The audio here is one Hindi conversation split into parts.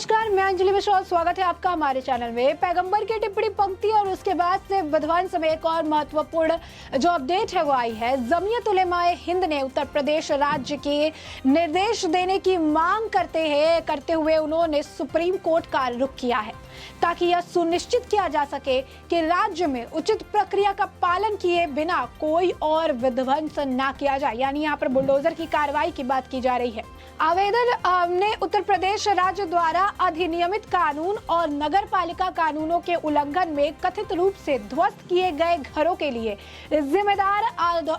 नमस्कार, मैं अंजलि मिश्रा और स्वागत है आपका हमारे चैनल में। पैगंबर की टिप्पणी पंक्ति और उसके बाद से विध्वंस में एक और महत्वपूर्ण जो अपडेट है वो आई है। जमीयत उलेमाए हिंद ने उत्तर प्रदेश राज्य के निर्देश देने की मांग करते हुए उन्होंने सुप्रीम कोर्ट का रुख किया है ताकि यह सुनिश्चित किया जा सके कि राज्य में उचित प्रक्रिया का पालन किए बिना कोई और विध्वंस ना किया जाए। यानी यहाँ पर बुलडोजर की कार्रवाई की बात की जा रही है। आवेदन ने उत्तर प्रदेश राज्य द्वारा अधिनियमित कानून और नगर पालिका कानूनों के उल्लंघन में कथित रूप से ध्वस्त किए गए घरों के लिए जिम्मेदार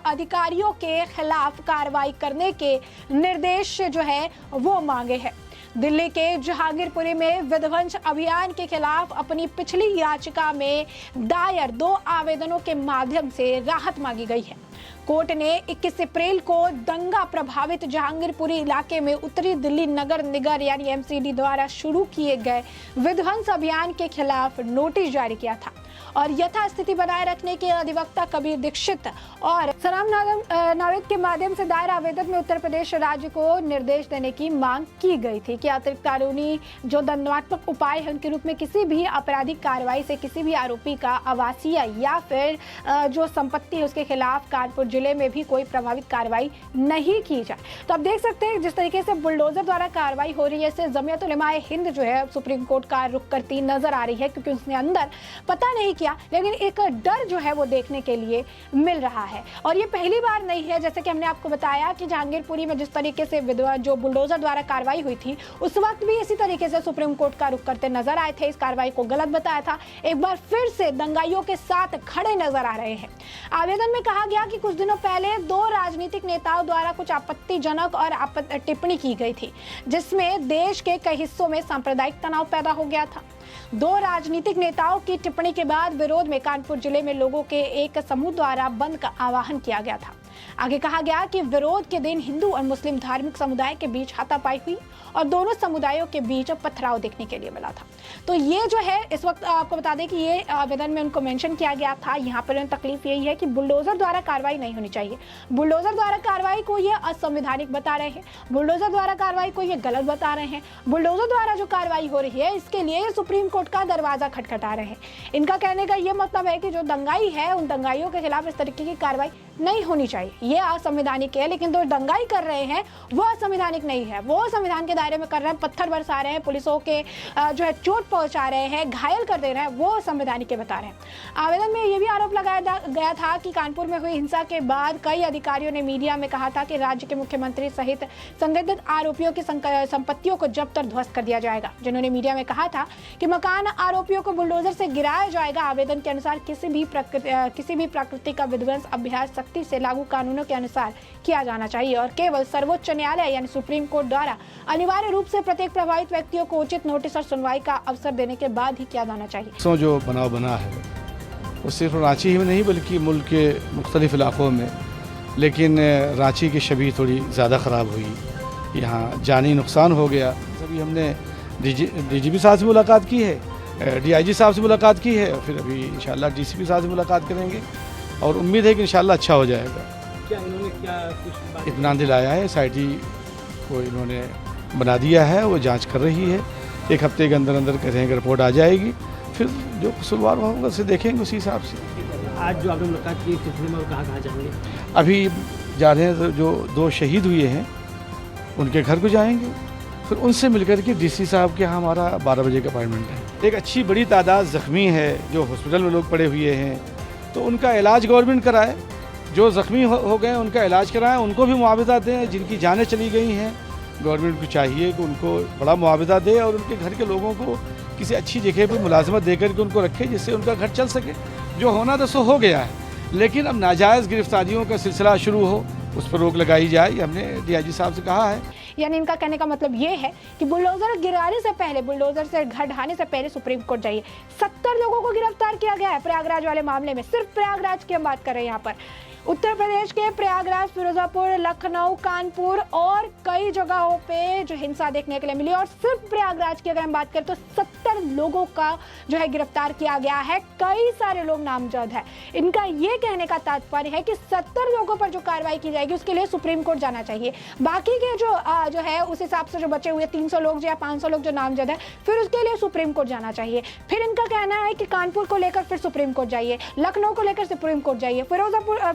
अधिकारियों के खिलाफ कार्रवाई करने के निर्देश जो है वो मांगे हैं। दिल्ली के जहांगीरपुरी में विध्वंस अभियान के खिलाफ अपनी पिछली याचिका में दायर 2 आवेदनों के माध्यम से राहत मांगी गई है। कोर्ट ने 21 अप्रैल को दंगा प्रभावित जहांगीरपुरी इलाके में उत्तरी दिल्ली नगर निगम यानी एमसीडी द्वारा शुरू किए गए विध्वंस अभियान के खिलाफ नोटिस जारी किया था और यथास्थिति बनाए रखने के अधिवक्ता कबीर दीक्षित और सराम नावेद के माध्यम से दायर आवेदन में उत्तर प्रदेश राज्य को निर्देश देने की मांग की गई थी कि अतिरिक्त कानूनी जो दंडात्मक उपाय है उनके रूप में किसी भी आपराधिक कार्रवाई से किसी भी आरोपी का आवासीय या फिर जो संपत्ति है उसके खिलाफ कानपुर जिले में भी कोई प्रभावित कार्रवाई नहीं की जाए। तो आप देख सकते हैं जिस तरीके से बुलडोजर द्वारा कार्रवाई हो रही है, इससे जमीयत उलेमाए हिंद जो है सुप्रीम कोर्ट का रुख करती नजर आ रही है, क्योंकि उसने अंदर पता नहीं किया लेकिन एक डर जो है वो देखने के लिए मिल रहा है। और ये पहली बार नहीं है, जैसे कि हमने आपको बताया कि जहांगीरपुरी में जिस तरीके से जो बुलडोजर द्वारा कार्रवाई हुई थी उस वक्त भी इसी तरीके से सुप्रीम कोर्ट का रुख करते नजर आए थे, इस कार्रवाई को गलत बताया था। एक बार फिर से दंगाइयों के साथ खड़े नजर आ रहे हैं। आवेदन में कहा गया कि कुछ दिनों पहले 2 राजनीतिक नेताओं द्वारा कुछ आपत्तिजनक और टिप्पणी की गई थी जिसमें देश के कई हिस्सों में सांप्रदायिक तनाव पैदा हो गया था। 2 राजनीतिक नेताओं की टिप्पणी के बाद विरोध में कानपुर जिले में लोगों के एक समूह द्वारा बंद का आह्वान किया गया था। आगे कहा गया कि विरोध के दिन हिंदू और मुस्लिम धार्मिक समुदाय के बीच हाथापाई हुई और दोनों समुदायों के बीच पथराव देखने के लिए मिला था। तो ये जो है इस वक्त आपको बता दें कि ये आवेदन में उनको मेंशन किया गया था। यहाँ पर तकलीफ यही है कि बुलडोजर द्वारा कार्रवाई नहीं होनी चाहिए। बुलडोजर द्वारा कार्रवाई को ये असंवैधानिक बता रहे हैं, बुलडोजर द्वारा कार्रवाई को ये गलत बता रहे हैं। बुलडोजर द्वारा जो कार्रवाई हो रही है इसके लिए सुप्रीम कोर्ट का दरवाजा खटखटा रहे हैं। इनका कहने का ये मतलब है कि जो दंगाई है उन दंगाइयों के खिलाफ इस तरीके की कार्रवाई नहीं होनी चाहिए। ये असंवैधानिक है, लेकिन जो दंगाई कर रहे हैं वो असंवैधानिक नहीं है, वो संविधान के दायरे में कर रहे हैं, पत्थर बरसा रहे हैं, पुलिसों के जो है चोट पहुंचा रहे हैं, घायल कर दे रहे हैं, वो संवैधानिक के बता रहे हैं। आवेदन में ये भी आरोप लगाया गया था कि कानपुर में हुई हिंसा के बाद कई अधिकारियों ने मीडिया में कहा था कि राज्य के मुख्यमंत्री सहित संदिग्ध आरोपियों की संपत्तियों को जब्त और ध्वस्त कर दिया जाएगा। जिन्होंने मीडिया में कहा था कि मकान आरोपियों को बुलडोजर से गिराया जाएगा। आवेदन के अनुसार किसी भी प्रकृति का विध्वंस अभ्यास सख्ती से लागू कानूनों के अनुसार किया जाना चाहिए और केवल सर्वोच्च न्यायालय यानी सुप्रीम कोर्ट द्वारा अनिवार्य रूप से प्रत्येक प्रभावित व्यक्तियों को उचित नोटिस और सुनवाई का अवसर देने के बाद ही किया जाना चाहिए। जो बना है वो सिर्फ रांची ही में नहीं बल्कि मुल्क के मुख्तलिफ इलाकों में, लेकिन रांची की छवि थोड़ी ज़्यादा ख़राब हुई, यहाँ जानी नुकसान हो गया। अभी हमने डीजीपी साहब से मुलाकात की है, डीआईजी साहब से मुलाकात की है, फिर अभी इंशाल्लाह डीसीपी साहब से मुलाकात करेंगे और उम्मीद है कि इंशाल्लाह अच्छा हो जाएगा। क्या इन्होंने कुछ इत्मीनान दिलाया है, एसआईटी को इन्होंने बना दिया है, वो जांच कर रही है। 1 हफ्ते के अंदर अंदर करेंगे, रिपोर्ट आ जाएगी, फिर जो कसूरवार होगा उसे देखेंगे उसी हिसाब से। आज जो आपने मुलाकात की सिलसिले में और कहाँ जाएंगे? अभी जा रहे हैं, तो जो 2 शहीद हुए हैं उनके घर को जाएंगे, फिर उनसे मिलकर के डीसी साहब के यहाँ हमारा 12 बजे का अपॉइंटमेंट है। एक अच्छी बड़ी तादाद ज़ख्मी है, जो हॉस्पिटल में लोग पड़े हुए हैं, तो उनका इलाज गवर्नमेंट कराए। जो ज़ख्मी हो गए उनका इलाज कराएं, उनको भी मुआवजा दें। जिनकी जानें चली गई हैं गवर्नमेंट को चाहिए कि उनको बड़ा मुआवजा दे और उनके घर के लोगों को किसी अच्छी जगह पर मुलाजमत दे करके उनको रखे जिससे उनका घर चल सके। जो होना तो सो हो गया है, लेकिन अब नाजायज़ गिरफ्तारियों का सिलसिला शुरू हो, उस पर रोक लगाई जाए, हमने डीआईजी साहब से कहा है। यानी इनका कहने का मतलब ये है कि बुलडोजर गिराने से पहले, बुलडोजर से घर ढाने से पहले सुप्रीम कोर्ट जाइए। 70 लोगों को गिरफ्तार किया गया है प्रयागराज वाले मामले में, सिर्फ प्रयागराज की हम बात कर रहे हैं यहाँ पर। उत्तर प्रदेश के प्रयागराज, फिरोजापुर, लखनऊ, कानपुर और कई जगहों पे जो हिंसा देखने के लिए मिली। और सिर्फ प्रयागराज की अगर हम बात करें तो 70 लोगों का जो है गिरफ्तार किया गया है, कई सारे लोग नामजद है। इनका ये कहने का तात्पर्य है कि 70 लोगों पर जो कार्रवाई की जाएगी उसके लिए सुप्रीम कोर्ट जाना चाहिए। बाकी के जो है उस हिसाब से जो बचे हुए 300 लोग या 500 लोग जो नामजद है, फिर उसके लिए सुप्रीम कोर्ट जाना चाहिए। फिर इनका कहना है कि कानपुर को लेकर फिर सुप्रीम कोर्ट जाइए, लखनऊ को लेकर सुप्रीम कोर्ट जाइए,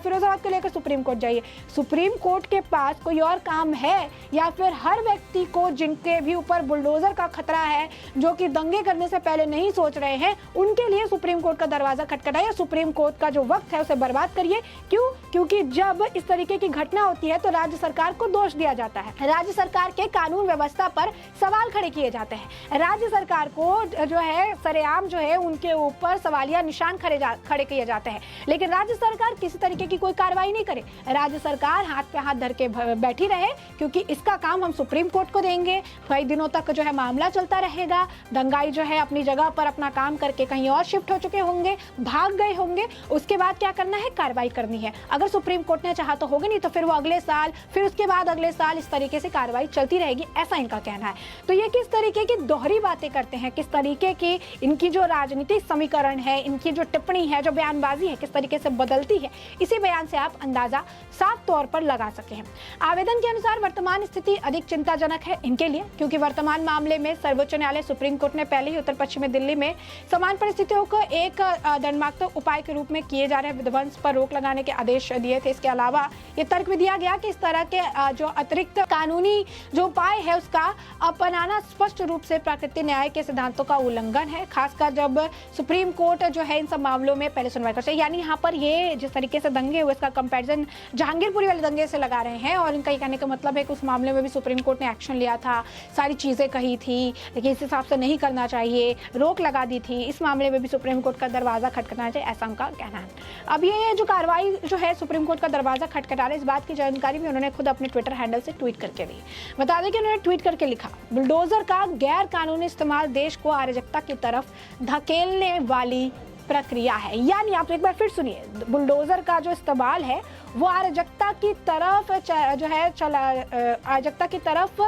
फिरोजाबाद को लेकर सुप्रीम कोर्ट जाइए। सुप्रीम कोर्ट के पास कोई और काम है या फिर हर व्यक्ति को जिनके भी ऊपर बुलडोजर का खतरा है, जो कि दंगे करने से पहले नहीं सोच रहे हैं, उनके लिए सुप्रीम कोर्ट का दरवाजा खटखटाइए। सुप्रीम कोर्ट का जो वक्त है उसे बर्बाद करिए। क्यों? क्योंकि जब इस तरीके की घटना होती है तो राज्य सरकार को दोष दिया जाता है, राज्य सरकार के कानून व्यवस्था पर सवाल खड़े किए जाते हैं, राज्य सरकार को जो है सरेआम जो है उनके ऊपर सवालिया निशान खड़े किए जाते हैं। लेकिन राज्य सरकार किसी तरीके की कोई कार्रवाई नहीं करे, राज्य सरकार हाथ पे हाथ धर के बैठी रहे, क्योंकि इसका काम हम सुप्रीम कोर्ट को देंगे। कई दिनों तक जो है मामला चलता रहेगा, दंगाई जो है अपनी जगह पर अपना काम करके कहीं और शिफ्ट हो चुके होंगे, भाग गए होंगे, उसके बाद क्या करना है? कार्रवाई करनी है। अगर सुप्रीम कोर्ट ने चाहा तो होगी, नहीं तो फिर वो अगले साल, फिर उसके बाद अगले साल इस तरीके से कार्रवाई चलती रहेगी, ऐसा इनका कहना है। तो ये किस तरीके की दोहरी बातें करते हैं, किस तरीके की इनकी जो राजनीतिक समीकरण है, इनकी जो टिप्पणी है, जो बयानबाजी है, किस तरीके से बदलती है, इसी बयान से आप अंदाजा साफ तौर पर लगा सके हैं। आवेदन के अनुसार वर्तमान स्थिति अधिक चिंताजनक है इनके लिए, क्योंकि वर्तमान मामले में सर्वोच्च न्यायालय, सुप्रीम कोर्ट ने पहले ही उत्तर पश्चिमी दिल्ली में समान परिस्थितियों को एक दंडात्मक उपाय के रूप में किए जा रहे विध्वंस पर रोक लगाने के आदेश दिए थे। इसके अलावा ये तर्क भी दिया गया कि इस तरह के जो अतिरिक्त कानूनी जो उपाय है उसका अपनाना स्पष्ट रूप से प्राकृतिक न्याय के सिद्धांतों का उल्लंघन है, खासकर जब सुप्रीम कोर्ट जो है इन सब मामलों में पहले सुनवाई करते हैं। यानी यहाँ पर ये जिस तरीके से दंगे हुए, इसका कंपैरिजन जहांगीरपुरी वाले दंगे से लगा रहे हैं, और इनका ये कहने का मतलब है कि उस मामले में भी सुप्रीम कोर्ट ने एक्शन लिया था, सारी चीजें कही थी, लेकिन इस हिसाब से नहीं करना चाहिए, रोक लगा दी थी, इस मामले में भी सुप्रीम कोर्ट का दरवाजा खटखटाना चाहिए, ऐसा उनका कहना है। अब ये जो कार्रवाई जो है सुप्रीम कोर्ट का दरवाजा खटखटा रहा है, इस बात की जानकारी भी उन्होंने खुद अपने ट्विटर हैंडल से ट्वीट करके दी। बता दें कि उन्होंने ट्वीट करके लिखा, बुलडोजर का गैर कानूनी इस्तेमाल देश को अराजकता की तरफ धकेलने वाली प्रक्रिया है। यानी आप एक बार फिर सुनिए, बुलडोजर का जो इस्तेमाल है वो अराजकता की तरफ अराजकता की तरफ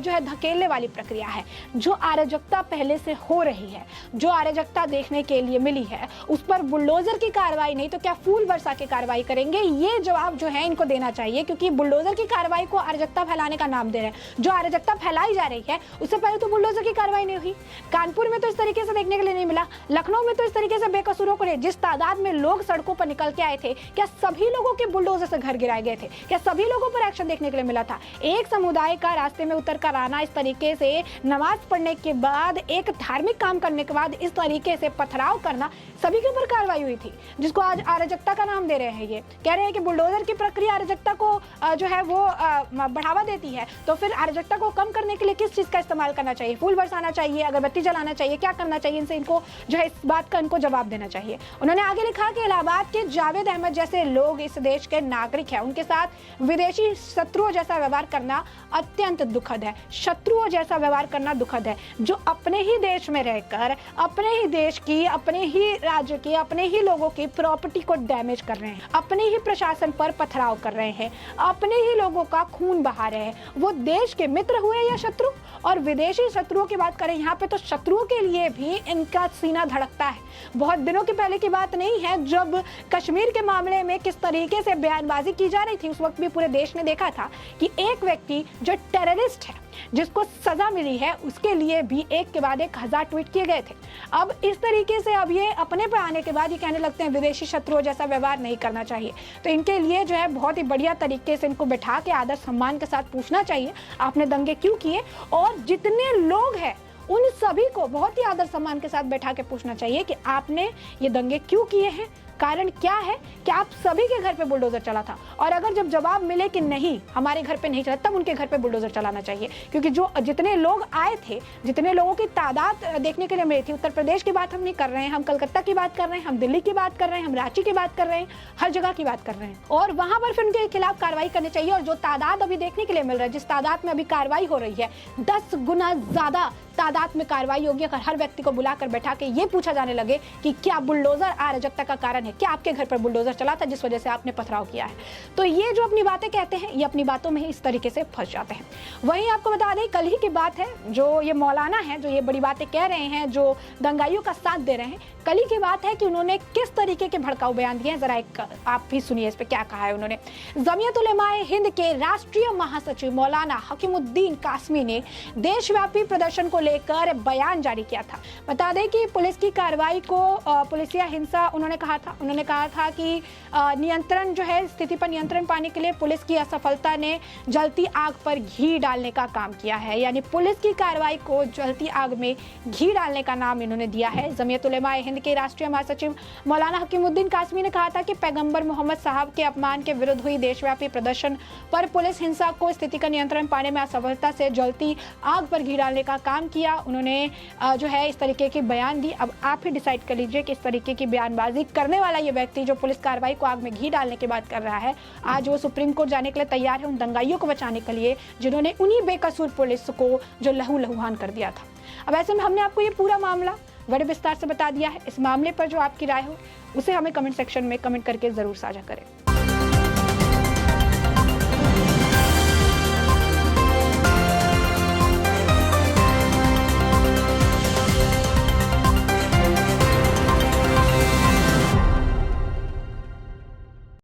जो है धकेलने वाली प्रक्रिया है। जो अराजकता पहले से हो रही है, जो अराजकता देखने के लिए मिली है, उस पर बुलडोजर की कार्रवाई नहीं तो क्या फूल बरसा के कार्रवाई करेंगे? ये जवाब जो है इनको देना चाहिए, क्योंकि बुलडोजर की कार्रवाई को अराजकता फैलाने का नाम दे रहे हैं। जो अराजकता फैलाई जा रही है उससे पहले तो बुलडोजर की कार्रवाई नहीं हुई। कानपुर में तो इस तरीके से देखने के लिए नहीं मिला, लखनऊ में तो इस तरीके से बेकसूरों को जिस तादाद में लोग सड़कों पर निकल के आए थे, क्या सभी लोगों के बुलडोजर से घर गिराए गए थे? क्या सभी लोगों पर एक्शन देखने के लिए मिला था? एक समुदाय का रास्ते में उतर कर आना, इस तरीके से नमाज पढ़ने के बाद, एक धार्मिक काम करने के बाद इस तरीके से पथराव करना, सभी के ऊपर कार्रवाई हुई थी, जिसको आज अराजकता का नाम दे रहे हैं। ये कह रहे हैं कि बुलडोजर की प्रक्रिया अराजकता को जो है वो बढ़ावा देती है, तो फिर अराजकता को कम करने के लिए किस चीज का इस्तेमाल करना चाहिए? फूल बरसाना चाहिए, अगरबत्ती जलाना चाहिए, क्या करना चाहिए? इनसे इनको जो है इस बात का इनको जवाब देना चाहिए। उन्होंने आगे लिखा कि इलाहाबाद के जावेद अहमद जैसे लोग इस देश के नागरिक हैं, उनके साथ विदेशी शत्रुओं जैसा व्यवहार करना अत्यंत दुखद है। शत्रुओं जैसा व्यवहार करना दुखद है, जो अपने ही देश में रहकर अपने ही देश की, अपने ही राज्य की, अपने ही लोगों की प्रॉपर्टी को डैमेज कर रहे हैं, अपने ही प्रशासन पर पथराव कर रहे हैं, अपने ही लोगों का खून बहा रहे हैं। वो देश के मित्र हुए या शत्रु? और विदेशी शत्रुओं की बात करें यहाँ पे, तो शत्रुओं के लिए भी इनका सीना धड़कता है। बहुत दिनों के पहले की बात नहीं है जब कश्मीर के मामले में किस तरीके से बयानबाजी की जा रही थी, उस वक्त भी पूरे देश ने देखा था कि एक व्यक्ति जो टेररिस्ट है, जिसको सजा मिली है, उसके लिए भी एक के बाद 1000 ट्वीट किए गए थे। अब इस तरीके से अब ये अपने पे आने के बाद ये कहने लगते हैं विदेशी शत्रुओं जैसा व्यवहार नहीं करना चाहिए। तो इनके लिए जो है बहुत ही बढ़िया तरीके से इनको बैठा के आदर सम्मान के साथ पूछना चाहिए, आपने दंगे क्यों किए? और जितने लोग हैं उन सभी को बहुत ही आदर सम्मान के साथ बैठा के पूछना चाहिए कि आपने ये दंगे क्यों किए हैं, कारण क्या है कि आप सभी के घर पे बुलडोजर चला था। और अगर जब जवाब मिले कि नहीं हमारे घर पे नहीं चला, तब उनके घर पे बुलडोजर चलाना चाहिए, क्योंकि जो जितने लोग आए थे, जितने लोगों की तादाद देखने के लिए मिली थी, उत्तर प्रदेश की बात हम नहीं कर रहे हैं, हम कलकत्ता की बात कर रहे हैं, हम दिल्ली की बात कर रहे हैं, हम रांची की बात कर रहे हैं, हर जगह की बात कर रहे हैं। और वहां पर फिर उनके खिलाफ कार्रवाई करनी चाहिए। और जो तादाद अभी देखने के लिए मिल रहा है, जिस तादाद में अभी कार्रवाई हो रही है, 10 गुना ज्यादा तादाद में कार्रवाई होगी, अगर हर व्यक्ति को बुलाकर बैठा के ये पूछा जाने लगे कि क्या बुलडोजर अराजकता का कारण है, क्या आपके घर पर बुलडोजर चला था जिस वजह से आपने पथराव किया है, तो ये जो अपनी बातें कहते हैं ये अपनी बातों में ही इस तरीके से फंस जाते हैं। वहीं आपको बता दें कल ही की बात है, जो ये मौलाना है जो ये बड़ी बातें कह रहे हैं, जो दंगाइयों का साथ दे रहे हैं, कल ही की बात है कि उन्होंने किस तरीके के भड़काऊ बयान दिए हैं, जरा एक आप भी सुनिए इस पे क्या कहा है उन्होंने। जमीयत उलेमाए हिंद के राष्ट्रीय महासचिव मौलाना हकीमुद्दीन कासमी ने देशव्यापी प्रदर्शन को लेकर बयान जारी किया था। बता दें कि पुलिस की कार्रवाई को पुलिसिया हिंसा उन्होंने कहा था कि नियंत्रण जो है, स्थिति पर नियंत्रण पाने के लिए पुलिस की असफलता ने जलती आग पर घी डालने का काम किया है, यानी पुलिस की कार्रवाई को जलती आग में घी डालने का नाम इन्होंने दिया है। जमीयत उलेमाए हिंद के राष्ट्रीय महासचिव मौलाना हकीमुद्दीन कासमी ने कहा था कि पैगंबर मोहम्मद साहब के अपमान के विरुद्ध हुई देशव्यापी प्रदर्शन पर पुलिस हिंसा को स्थिति का नियंत्रण पाने में असफलता से जलती आग पर घी डालने का काम किया। उन्होंने जो है इस तरीके की बयान दी। अब आप ही डिसाइड कर लीजिए कि इस तरीके की बयानबाजी करने वाला ये व्यक्ति जो पुलिस कार्रवाई को आग में घी डालने की बात कर रहा है, आज वो सुप्रीम कोर्ट जाने के लिए तैयार है उन दंगाइयों को बचाने के लिए जिन्होंने उन्हीं बेकसूर पुलिस को जो लहूलुहान कर दिया था। अब ऐसे में हमने आपको ये पूरा मामला बड़े विस्तार से बता दिया है। इस मामले पर जो आपकी राय हो उसे हमें कमेंट सेक्शन में कमेंट करके जरूर साझा करें।